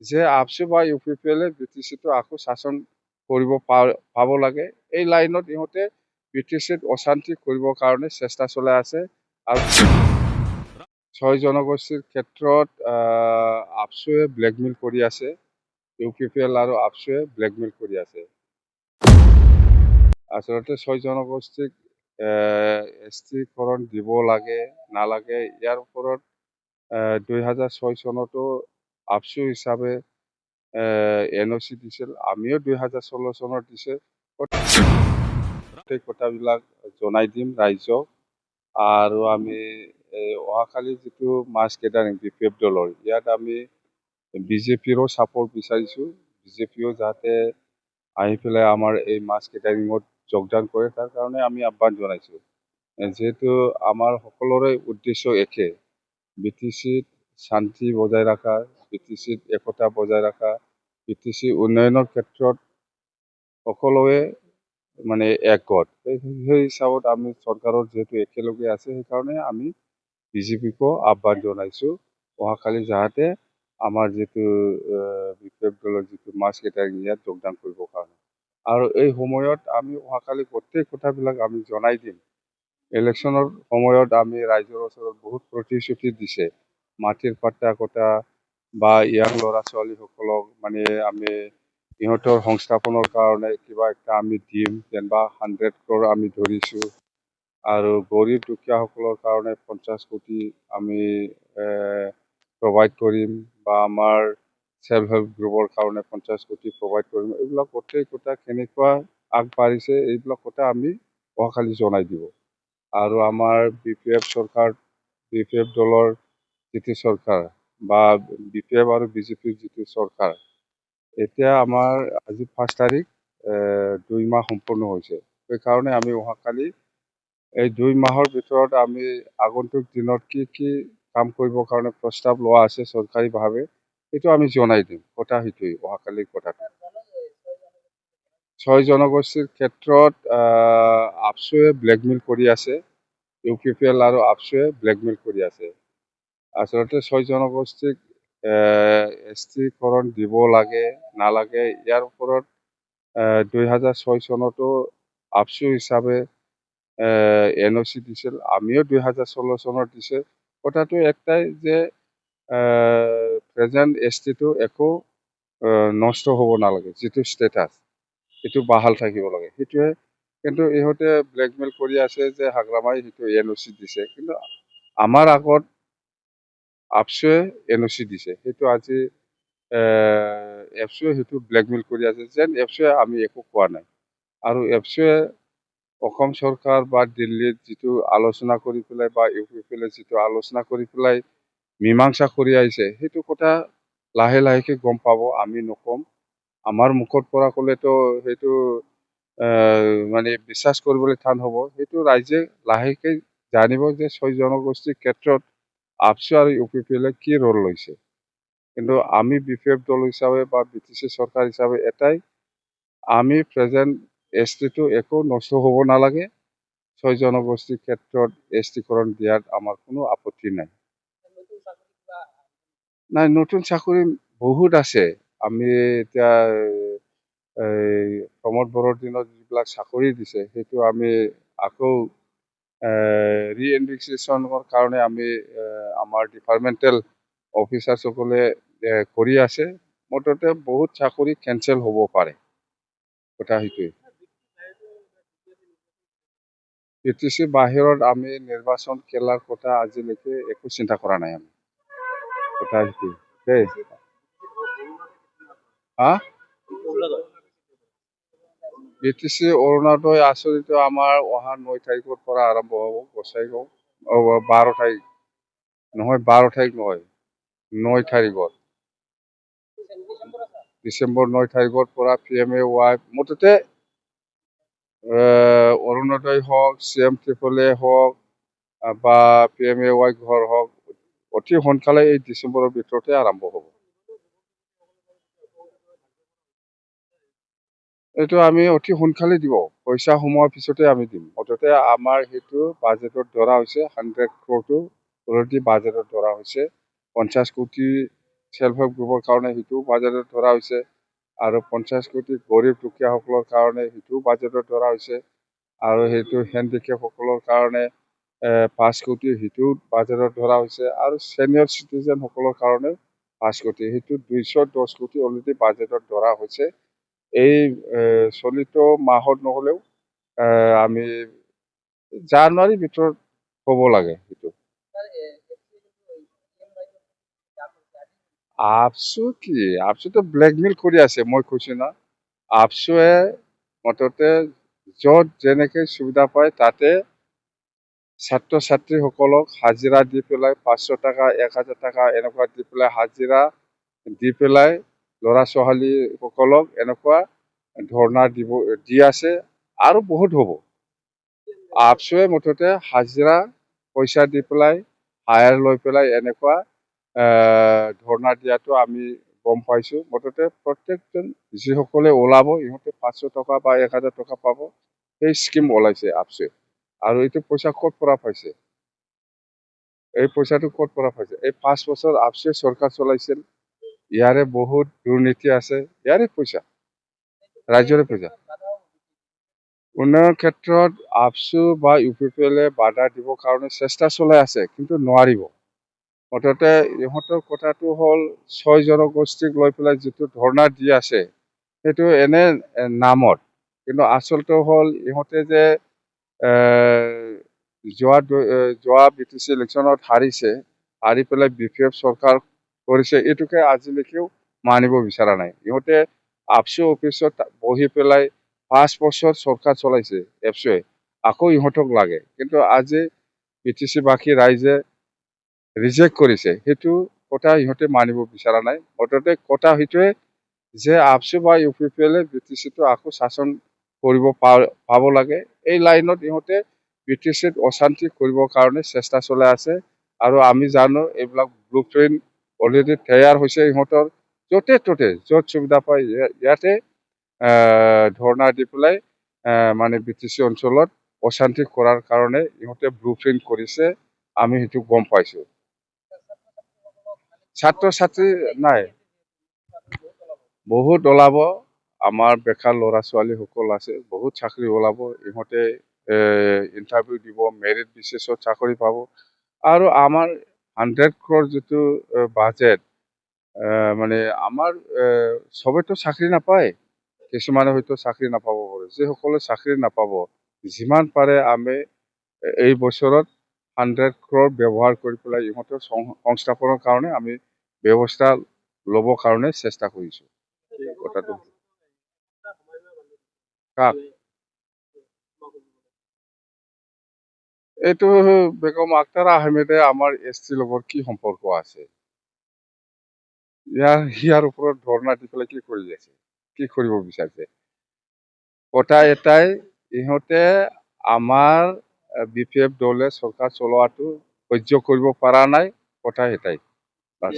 যে আপচু বা UPPL BTCটো আকৌ শাসন কৰিব পাব লাগে। এই লাইনত ইহঁতে BTCত অশান্তি কৰিবৰ কাৰণে চেষ্টা চলাই আছে। আৰু 6 জনগোষ্ঠীৰ ক্ষেত্ৰত আপচুৱে ব্লেকমেইল কৰি আছে। UPPL আৰু আপচুৱে ব্লেকমেইল কৰি আছে। আচলতে 6 জনগোষ্ঠীক এছটিকৰণ দিব লাগে নালাগে ইয়াৰ ওপৰত 2006 চনতো আপচু হিচাপে NOC দিছিল। আমিও 2016 চনত দিছে। গোটেই কথাবিলাক জনাই দিম ৰাইজক। আৰু আমি অহাকালি যিটো মাছ গেডাৰিং BPF দলৰ ইয়াত আমি BJPৰো ছাপোৰ্ট বিচাৰিছোঁ। BJPও যাতে আহি পেলাই আমাৰ এই মাছ গেডাৰিঙত যোগদান কৰে তাৰ কাৰণে আমি আহ্বান জনাইছোঁ। যিহেতু আমাৰ সকলোৰে উদ্দেশ্য একে, BTCত শান্তি বজাই ৰখা, BTCত একতা বজাই ৰখা, BTC উন্নয়নৰ ক্ষেত্ৰত সকলোৱে মানে একগত। সেই হিচাপত আমি চৰকাৰৰ যিহেতু একেলগে আছে সেইকাৰণে আমি BJPকো আহ্বান জনাইছোঁ অহাকালি যাতে আমাৰ যিটো BPF দলৰ যিটো মাছ গেডাৰিং ইয়াত যোগদান কৰিবৰ কাৰণে। আৰু এই সময়ত আমি অহাকালি গোটেই কথাবিলাক আমি জনাই দিম। ইলেকশ্যনৰ সময়ত আমি ৰাইজৰ ওচৰত বহুত প্ৰতিশ্ৰুতি দিছে। মাটিৰ পাট্টা কটা বা ইয়াৰ ল'ৰা ছোৱালীসকলক মানে আমি ইহঁতৰ সংস্থাপনৰ কাৰণে কিবা এটা আমি দিম, যেনিবা 100 crore আমি ধৰিছোঁ। আৰু গৰীব দুখীয়াসকলৰ কাৰণে 50 কোটি আমি প্ৰভাইড কৰিম বা আমাৰ সেল্ফ হেল্প গ্ৰুপৰ কাৰণে 50 কোটি প্ৰভাইড কৰিম। এইবিলাক গোটেই কথা কেনেকুৱা আগবাঢ়িছে এইবিলাক কথা আমি অহাকালি জনাই দিব। আৰু আমাৰ BPF দলৰ যিটো চৰকাৰ বা BPF আৰু BJPৰ যিটো চৰকাৰ, এতিয়া আমাৰ আজি 5 তাৰিখ 2 মাহ সম্পূৰ্ণ হৈছে। সেইকাৰণে আমি অহাকালি এই 2 মাহৰ ভিতৰত আমি আগন্তুক দিনত কি কাম কৰিবৰ কাৰণে প্ৰস্তাৱ লোৱা আছে চৰকাৰীভাৱে সেইটো আমি জনাই দিম। কথা সেইটোৱেই অহাকালিৰ কথাটো। 6 জনগোষ্ঠীৰ ক্ষেত্ৰত আপচুৱে ব্লেকমেইল কৰি আছে। UPPL আৰু আপচুৱে ব্লেকমেইল কৰি আছে। আচলতে 6 জনগোষ্ঠীক এছটিকৰণ দিব লাগে নালাগে ইয়াৰ ওপৰত 2006 চনতো আপচু হিচাপে NOC দিছিল। আমিও 2016 চনত দিছে। কথাটো একটাই যে প্ৰেজেণ্ট STটো একো নষ্ট হ'ব নালাগে, যিটো ষ্টেটাছ সেইটো বাহাল থাকিব লাগে সেইটোৱে। কিন্তু ইহঁতে ব্লেকমেইল কৰি আছে যে হাগ্ৰামাই সেইটো NOC দিছে। কিন্তু আমাৰ আগত আপচুৱে NOC দিছে। সেইটো আজি এপচুৱে সেইটো ব্লেকমেইল কৰি আছে যেন এপচুৱে আমি একো কোৱা নাই। আৰু এপচুৱে অসম চৰকাৰ বা দিল্লীত যিটো আলোচনা কৰি পেলাই বা UPPL যিটো আলোচনা কৰি পেলাই মীমাংসা কৰি আহিছে সেইটো কথা লাহে লাহেকৈ গম পাব, আমি নকম। আমাৰ মুখৰ পৰা ক'লেতো সেইটো মানে বিশ্বাস কৰিবলৈ টান হ'ব। সেইটো ৰাইজে লাহেকৈ জানিব যে 6 জনগোষ্ঠীৰ ক্ষেত্ৰত আপচু আৰু UPPL কি ৰোল লৈছে। কিন্তু আমি BPF দল হিচাপে বা BTC চৰকাৰ হিচাপে এটাই, আমি প্ৰেজেণ্ট STটো একো নষ্ট হ'ব নালাগে। 6 জনগোষ্ঠীৰ ক্ষেত্ৰত এছটিকৰণ দিয়াত আমাৰ কোনো আপত্তি নাই। নাই, নতুন চাকৰি বহুত আছে। আমি এতিয়া প্ৰমোদ বড়োৰ দিনত যিবিলাক চাকৰি দিছে সেইটো আমি আকৌ ৰিএনডিক্সেশ্যনৰ কাৰণে আমি আমাৰ ডিপাৰ্টমেণ্টেল অফিচাৰসকলে কৰি আছে। মুঠতে বহুত চাকৰি কেঞ্চেল হ'ব পাৰে। কথা সেইটোৱে। BTC বাহিৰত আমি নিৰ্বাচন খেলাৰ কথা আজিলৈকে একো চিন্তা কৰা নাই আমি। কথা সেইটোৱে দেই। BTC অৰুণোদয় আঁচনিটো আমাৰ অহা 9 তাৰিখৰ পৰা আৰম্ভ হ'ব। গোসাইগাঁও 12 তাৰিখ নহয়, 12 তাৰিখ নহয়, 9 তাৰিখত ডিচেম্বৰ 9 তাৰিখৰ পৰা PMAY মুঠতে অৰুণোদয় হওক, CM-AAA হওক বা PMAY ঘৰ হওক অতি সোনকালে এই ডিচেম্বৰৰ ভিতৰতে আৰম্ভ হ'ব। এইটো আমি অতি সোনকালে দিব, পইচা সোমোৱাৰ পিছতে আমি দিম। মুঠতে আমাৰ সেইটো বাজেটত ধৰা হৈছে 100 crore অলৰেডি বাজেটত ধৰা হৈছে। 50 কোটি সেল্ফ হেল্প গ্ৰুপৰ কাৰণে সেইটোও বাজেটত ধৰা হৈছে আৰু 50 কোটি গৰীব দুখীয়াসকলৰ কাৰণে সেইটোও বাজেটত ধৰা হৈছে আৰু সেইটো হেণ্ডিকেপসকলৰ কাৰণে 5 কোটি সেইটোও বাজেটত ধৰা হৈছে আৰু ছিনিয়ৰ চিটিজেনসকলৰ কাৰণে 5 কোটি সেইটো 210 কোটি অলৰেডি বাজেটত ধৰা হৈছে এই চলিত মাহত নহ'লেও আমি জানুৱাৰীৰ ভিতৰত হ'ব লাগে সেইটো আপচুতো ব্লেকমেইল কৰি আছে মই কৈছো না আপচুৱে মুঠতে য'ত যেনেকৈ সুবিধা পায় তাতে ছাত্ৰ ছাত্ৰীসকলক হাজিৰা দি পেলাই 500 টকা 1000 টকা এনেকুৱা দি পেলাই হাজিৰা দি পেলাই ল'ৰা ছোৱালীসকলক এনেকুৱা ধৰ্ণা দি আছে আৰু বহুত হ'ব আপচুৱে মুঠতে হাজিৰা পইচা দি পেলাই হায়াৰ লৈ পেলাই এনেকুৱা ধৰ্ণা দিয়াটো আমি গম পাইছোঁ মুঠতে প্ৰত্যেকজন যিসকলে ওলাব ইহঁতে 500 টকা বা 1000 টকা পাব সেই স্কিম ওলাইছে আপচুৱে আৰু এইটো পইচা ক'ত পৰা পাইছে এই পইচাটো ক'ত পৰা পাইছে এই 5 বছৰ আপচুৱে চৰকাৰ চলাইছিল ইয়াৰে বহুত দুৰ্নীতি আছে ইয়াৰে পইচা ৰাজ্যৰে পইচা উন্নয়নৰ ক্ষেত্ৰত আপচু বা UPPL বাধা দিবৰ কাৰণে চেষ্টা চলাই আছে কিন্তু নোৱাৰিব মুঠতে ইহঁতৰ কথাটো হ'ল 6 জনগোষ্ঠীক লৈ পেলাই যিটো ধৰ্ণা দি আছে সেইটো এনে নামত কিন্তু আচলতে হ'ল ইহঁতে যে যোৱা BTC ইলেকশ্যনত হাৰি পেলাই BPF চৰকাৰ কৰিছে এইটোকে আজিলৈকেও মানিব বিচৰা নাই ইহঁতে আপচু অফিচত বহি পেলাই 5 বছৰ চৰকাৰ চলাইছে আপচুৱে আকৌ ইহঁতক লাগে কিন্তু আজি BTC বাসী ৰাইজে ৰিজেক্ট কৰিছে সেইটো কথা ইহঁতে মানিব বিচৰা নাই মুঠতে কথা সেইটোৱে যে আপচু বা UPPL BTCটো আকৌ শাসন কৰিব পাব লাগে এই লাইনত ইহঁতে BTCত অশান্তি কৰিবৰ কাৰণে চেষ্টা চলাই আছে আৰু আমি জানো এইবিলাক ব্লুপ্ৰিণ্ট অলৰেডি তৈয়াৰ হৈছে ইহঁতৰ য'তে ত'তে য'ত সুবিধা পায় ইয়াতে ধৰ্ণা দি পেলাই মানে BTC অঞ্চলত অশান্তি কৰাৰ কাৰণে ইহঁতে ব্লুপ্ৰিণ্ট কৰিছে আমি সেইটো গম পাইছোঁ ছাত্ৰ ছাত্ৰী নাই বহুত ওলাব আমাৰ বেকাৰ ল'ৰা ছোৱালীসকল আছে বহুত চাকৰি ওলাব ইহঁতে ইণ্টাৰভিউ দিব মেৰিট বেচিছত চাকৰি পাব আৰু আমাৰ 100 crore যিটো বাজেট মানে আমাৰ চবেতো চাকৰি নাপায় কিছুমানে হয়তো চাকৰি নাপাব পাৰে যিসকলে চাকৰি নাপাব যিমান পাৰে আমি এই বছৰত 100 crore ব্যৱহাৰ কৰি পেলাই ইহঁতৰ সংস্থাপনৰ কাৰণে আমি ব্যৱস্থা ল'বৰ কাৰণে চেষ্টা কৰিছোঁ কথাটো কাক এইটো বেগম আখতাৰ আহমেদে আমাৰ ST লগত কি সম্পৰ্ক আছে ইয়াৰ ওপৰত ধৰ্ণা দি পেলাই কি কৰি আছে কি কৰিব বিচাৰিছে কথা এটাই ইহঁতে আমাৰ BPF দলে চৰকাৰ চলোৱাটো সহ্য কৰিব পৰা নাই কথা এটাই বাছ